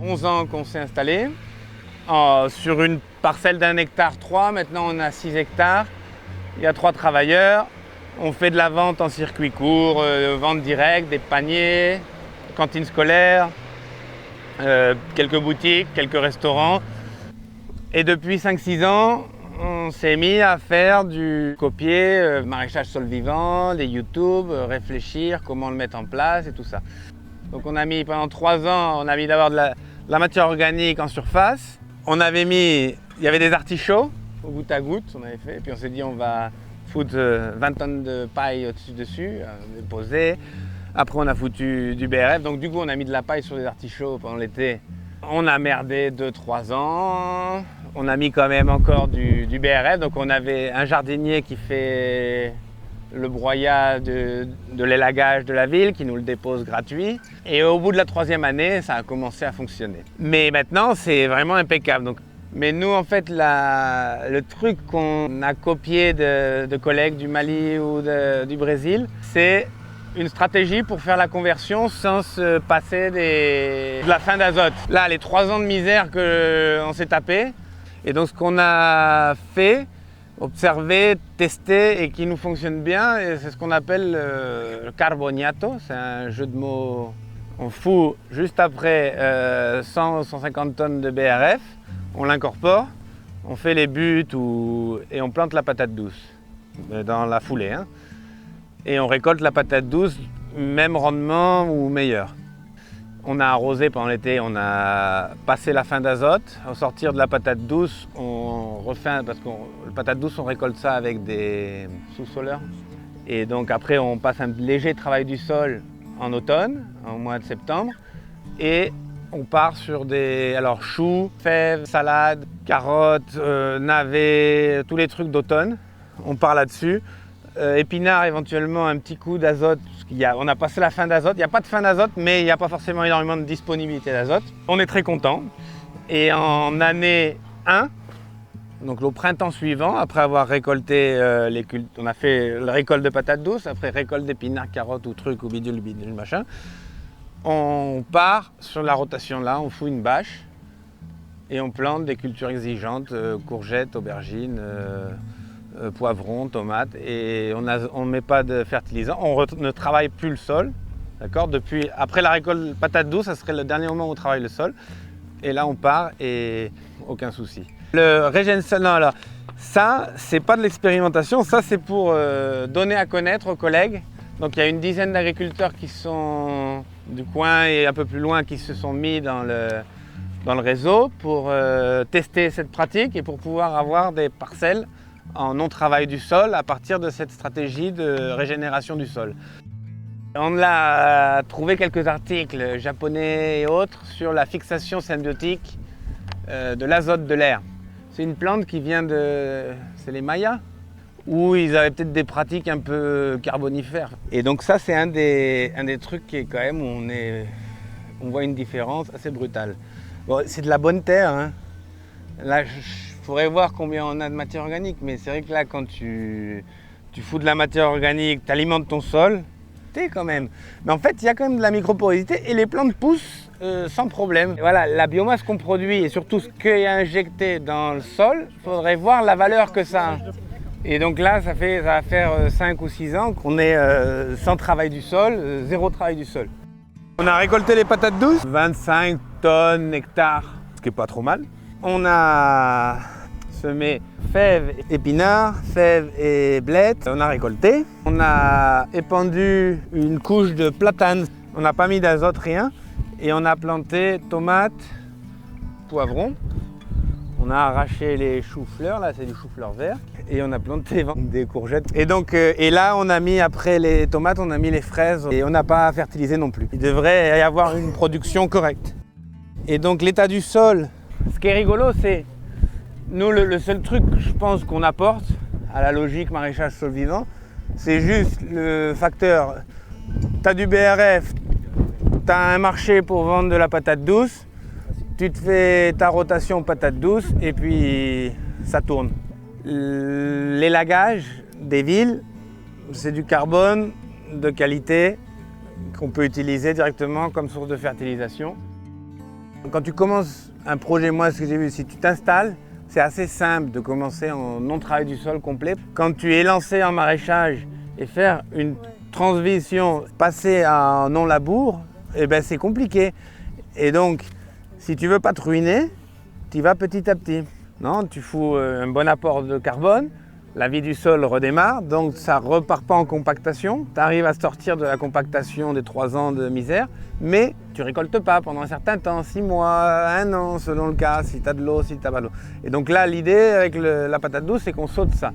11 ans qu'on s'est installé. Sur une parcelle d'1 hectare 3, maintenant on a 6 hectares. Il y a 3 travailleurs. On fait de la vente en circuit court, vente directe, des paniers, cantine scolaire, quelques boutiques, quelques restaurants. Et depuis 5-6 ans, on s'est mis à faire du copier, maraîchage sol vivant, des YouTube, réfléchir comment le mettre en place et tout ça. Donc on a mis pendant 3 ans, on a mis d'abord de la matière organique en surface. On avait mis, il y avait des artichauts au goutte à goutte, on avait fait. Et puis on s'est dit on va foutre 20 tonnes de paille au-dessus, déposer. Après on a foutu du BRF, donc du coup on a mis de la paille sur les artichauts pendant l'été. On a merdé 2-3 ans, on a mis quand même encore du BRF, donc on avait un jardinier qui fait le broyat de l'élagage de la ville, qui nous le dépose gratuit. Et au bout de la 3e année, ça a commencé à fonctionner. Mais maintenant, c'est vraiment impeccable. Donc, mais nous, en fait, le truc qu'on a copié de collègues du Mali ou du Brésil, c'est une stratégie pour faire la conversion sans se passer de la fin d'azote. Là, les 3 ans de misère qu'on s'est tapé, et donc ce qu'on a fait, observer, tester et qui nous fonctionne bien, et c'est ce qu'on appelle le carboniato, c'est un jeu de mots. On fout juste après 100-150 tonnes de BRF, on l'incorpore, on fait les buts et on plante la patate douce dans la foulée. Et on récolte la patate douce, même rendement ou meilleur. On a arrosé pendant l'été, on a passé la fin d'azote. Au sortir de la patate douce, on refait, parce que la patate douce, on récolte ça avec des sous-soleurs. Et donc après, on passe un léger travail du sol en automne, au mois de septembre. Et on part sur des choux, fèves, salades, carottes, navets, tous les trucs d'automne. On part là-dessus. Épinards, éventuellement un petit coup d'azote, on a passé la fin d'azote. Il n'y a pas de fin d'azote, mais il n'y a pas forcément énormément de disponibilité d'azote. On est très content. Et en année 1, donc au printemps suivant, après avoir récolté on a fait la récolte de patates douces, après récolte d'épinards, carottes ou trucs, ou bidule, machin, on part sur la rotation là, on fout une bâche et on plante des cultures exigeantes, courgettes, aubergines, poivrons, tomates, et on ne met pas de fertilisant, on ne travaille plus le sol, d'accord. Après la récolte patate douce, ça serait le dernier moment où on travaille le sol, et là on part et aucun souci. Le régène sol, non, alors ça c'est pas de l'expérimentation, ça c'est pour donner à connaître aux collègues. Donc il y a une dizaine d'agriculteurs qui sont du coin et un peu plus loin qui se sont mis dans le réseau pour tester cette pratique et pour pouvoir avoir des parcelles en non-travail du sol à partir de cette stratégie de régénération du sol. On a trouvé quelques articles japonais et autres sur la fixation symbiotique de l'azote de l'air. C'est une plante qui vient c'est les Mayas, où ils avaient peut-être des pratiques un peu carbonifères. Et donc ça, c'est un des trucs qui est quand même où on voit une différence assez brutale. Bon, c'est de la bonne terre, hein. Là, il faudrait voir combien on a de matière organique, mais c'est vrai que là, quand tu fous de la matière organique, tu alimentes ton sol, quand même. Mais en fait, il y a quand même de la microporosité et les plantes poussent sans problème. Et voilà, la biomasse qu'on produit et surtout ce qui est injecté dans le sol, il faudrait voir la valeur que ça a. Et donc là, ça va faire 5 ou 6 ans qu'on est sans travail du sol, 0 travail du sol. On a récolté les patates douces, 25 tonnes hectares, ce qui n'est pas trop mal. On a semé fèves, épinards, fèves et blettes. On a récolté. On a épandu une couche de platane. On n'a pas mis d'azote, rien. Et on a planté tomates, poivrons. On a arraché les choux-fleurs, là c'est du chou-fleur vert. Et on a planté des courgettes. Et donc, et là on a mis, après les tomates, on a mis les fraises. Et on n'a pas fertilisé non plus. Il devrait y avoir une production correcte. Et donc l'état du sol, ce qui est rigolo, c'est nous le seul truc, je pense, qu'on apporte à la logique maraîchage sol vivant, c'est juste le facteur. Tu as du BRF, tu as un marché pour vendre de la patate douce, tu te fais ta rotation patate douce et puis ça tourne. L'élagage des villes, c'est du carbone de qualité qu'on peut utiliser directement comme source de fertilisation. Quand tu commences un projet, moi ce que j'ai vu, si tu t'installes, c'est assez simple de commencer en non-travail du sol complet. Quand tu es lancé en maraîchage et faire une transition, passer à non-labour, eh ben c'est compliqué. Et donc, si tu veux pas te ruiner, tu y vas petit à petit. Non, tu fous un bon apport de carbone, la vie du sol redémarre, donc ça repart pas en compactation. Tu arrives à sortir de la compactation des 3 ans de misère, mais tu récoltes pas pendant un certain temps, 6 mois, 1 an selon le cas, si tu as de l'eau, si tu n'as pas d'eau. Et donc là, l'idée avec la patate douce, c'est qu'on saute ça.